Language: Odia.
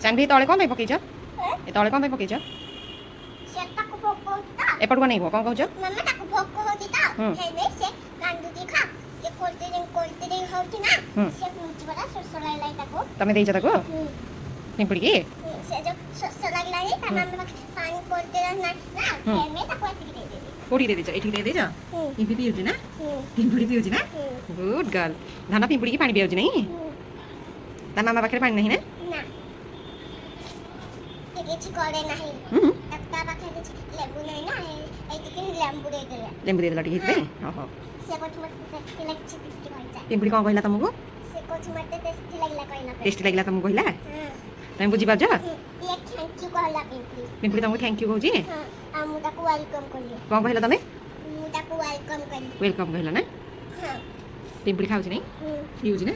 ଚାନ୍ଭି ତଳେ କ'ଣ ପାଇଁ ପକେଇଛ? ଏ ତଳେ କ'ଣ ପାଇଁ ପକେଇଛ? ଏପଟକୁ ନେଇବ କ'ଣ କହୁଛ? ତମେ ଦେଇଛ ତାକୁ ପିମ୍ପୁଡ଼ିକି? କୋଉଠି ଦେଇଛ? ଏଠିକି ଦେଇଦେଇଛ? ପିମ୍ପୁଡ଼ି ପିଉଛି ନା? ପିମ୍ପୁଡ଼ି ପିଉଛି ନା? Good girl. ଧନ ପିମ୍ପୁଡ଼ିକି ପାଣି ପିଆଉଛି ନାଇଁ? ତା ମାମା ପାଖରେ ପାଣି ନାହିଁ ନା? ଲେମ୍ବୁ ଦେଇଦେଲା ଟିକେ ହେଇଥିପାଇଁ? ଓହୋ। ପିମ୍ପୁଡ଼ି କ'ଣ କହିଲା ତମକୁ? ଟେଷ୍ଟି ଲାଗିଲା ତମକୁ କହିଲା? ତମେ ବୁଝିପାରୁଛ? ପିମ୍ପୁଡ଼ି ତମକୁ ଥ୍ୟାଙ୍କ ୟୁ କହୁଛି? କ'ଣ କହିଲା ତମେ? ୱେଲକମ୍ କହିଲା ନା? ପିମ୍ପୁଡ଼ି ଖାଉଛି ନାଇଁ? ପିଉଛି ନା?